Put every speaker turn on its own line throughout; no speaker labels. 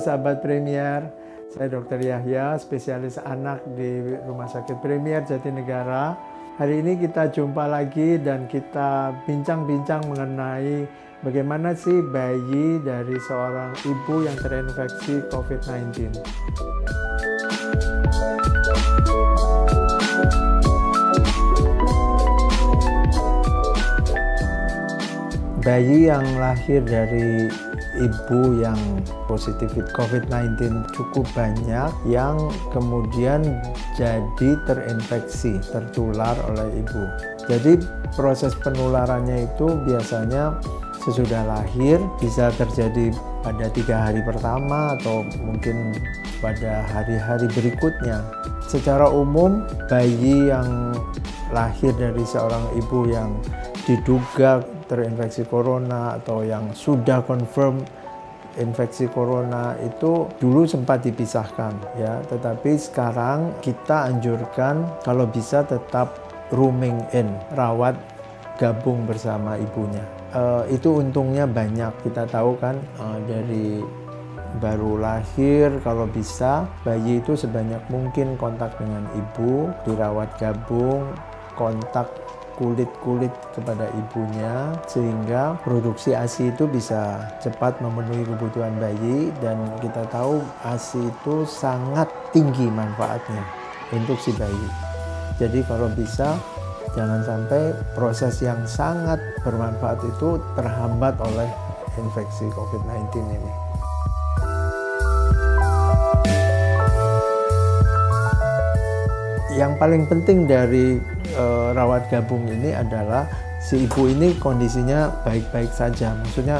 sahabat Premier, saya Dr. Yahya, spesialis anak di Rumah Sakit Premier Jatinegara. Hari ini kita jumpa lagi dan kita bincang-bincang mengenai bagaimana sih bayi dari seorang ibu yang terinfeksi COVID-19. Bayi yang lahir dari ibu yang positif COVID-19 cukup banyak yang kemudian jadi terinfeksi, tertular oleh ibu. Jadi proses penularannya itu biasanya sesudah lahir bisa terjadi pada 3 hari pertama atau mungkin pada hari-hari berikutnya. Secara umum bayi yang lahir dari seorang ibu yang diduga terinfeksi corona atau yang sudah confirm infeksi corona itu dulu sempat dipisahkan ya, tetapi sekarang kita anjurkan kalau bisa tetap rooming in, rawat gabung bersama ibunya. Itu untungnya banyak, kita tahu kan dari baru lahir kalau bisa bayi itu sebanyak mungkin kontak dengan ibu, dirawat gabung, kontak kulit kepada ibunya sehingga produksi ASI itu bisa cepat memenuhi kebutuhan bayi, dan kita tahu ASI itu sangat tinggi manfaatnya untuk si bayi. Jadi kalau bisa jangan sampai proses yang sangat bermanfaat itu terhambat oleh infeksi COVID-19 ini. Yang paling penting dari rawat gabung ini adalah si ibu ini kondisinya baik-baik saja. Maksudnya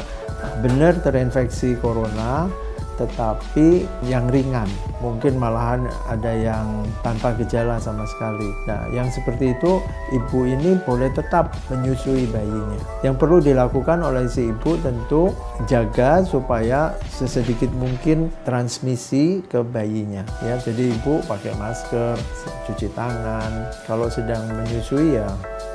benar terinfeksi corona, tetapi yang ringan. Mungkin malahan ada yang tanpa gejala sama sekali. Nah, yang seperti itu ibu ini boleh tetap menyusui bayinya. Yang perlu dilakukan oleh si ibu tentu jaga supaya sesedikit mungkin transmisi ke bayinya. Ya, jadi ibu pakai masker, cuci tangan. Kalau sedang menyusui ya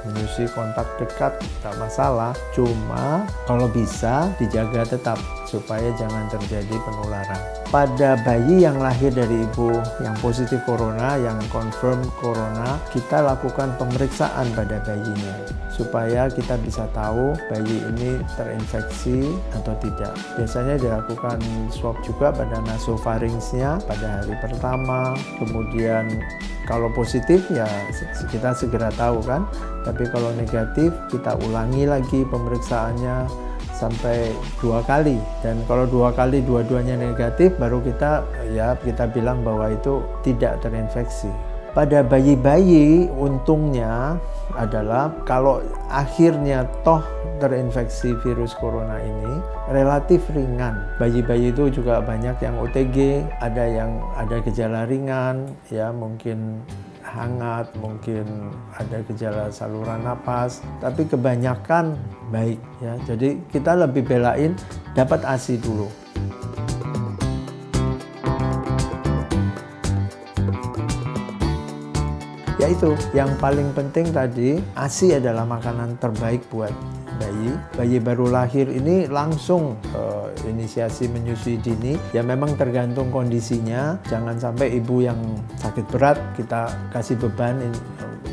menyusui kontak dekat tak masalah. Cuma kalau bisa dijaga tetap supaya jangan terjadi penularan. Pada bayi yang lahir dari ibu yang positif corona, yang confirm corona, kita lakukan pemeriksaan pada bayinya supaya kita bisa tahu bayi ini terinfeksi atau tidak. Biasanya dilakukan swab juga pada nasopharynxnya pada hari pertama, kemudian kalau positif ya kita segera tahu kan, tapi kalau negatif kita ulangi lagi pemeriksaannya sampai 2 kali, dan kalau 2 kali dua-duanya negatif baru kita bilang bahwa itu tidak terinfeksi. Pada bayi-bayi untungnya adalah kalau akhirnya toh terinfeksi virus corona ini relatif ringan. Bayi-bayi itu juga banyak yang OTG, ada yang ada gejala ringan ya, mungkin hangat, mungkin ada gejala saluran napas, tapi kebanyakan baik ya. Jadi kita lebih belain dapat ASI dulu. Yaitu yang paling penting tadi, ASI adalah makanan terbaik buat bayi. Bayi baru lahir ini langsung inisiasi menyusui dini, ya memang tergantung kondisinya. Jangan sampai ibu yang sakit berat kita kasih beban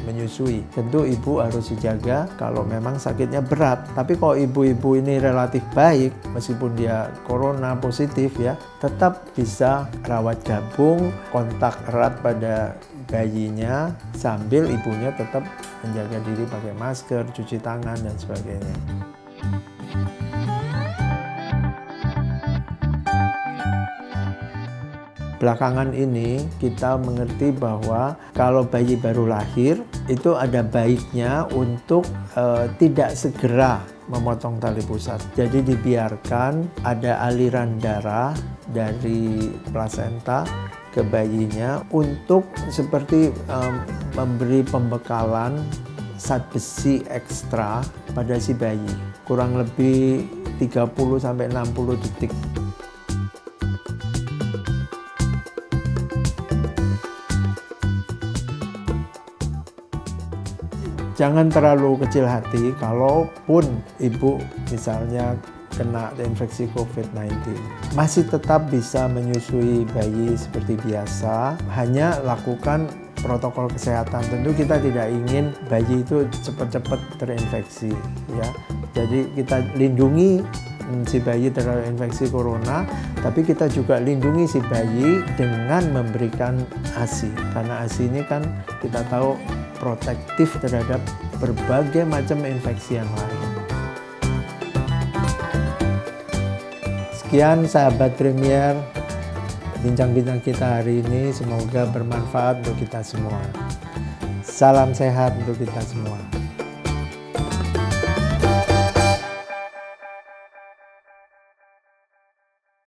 menyusui. Tentu ibu harus dijaga kalau memang sakitnya berat. Tapi kalau ibu-ibu ini relatif baik, meskipun dia corona positif ya, tetap bisa rawat gabung, kontak erat pada bayinya sambil ibunya tetap menjaga diri pakai masker, cuci tangan dan sebagainya. Belakangan ini kita mengerti bahwa kalau bayi baru lahir itu ada baiknya untuk tidak segera memotong tali pusat. Jadi dibiarkan ada aliran darah dari plasenta ke bayinya untuk seperti memberi pembekalan zat besi ekstra pada si bayi. Kurang lebih 30-60 detik. Jangan terlalu kecil hati, kalaupun ibu misalnya kena infeksi COVID-19. Masih tetap bisa menyusui bayi seperti biasa, hanya lakukan protokol kesehatan. Tentu kita tidak ingin bayi itu cepat-cepat terinfeksi, ya. Jadi kita lindungi si bayi terinfeksi corona, tapi kita juga lindungi si bayi dengan memberikan ASI. Karena ASI ini kan kita tahu protektif terhadap berbagai macam infeksi yang lain. Sekian sahabat Premier, bincang-bincang kita hari ini semoga bermanfaat untuk kita semua. Salam sehat untuk kita semua.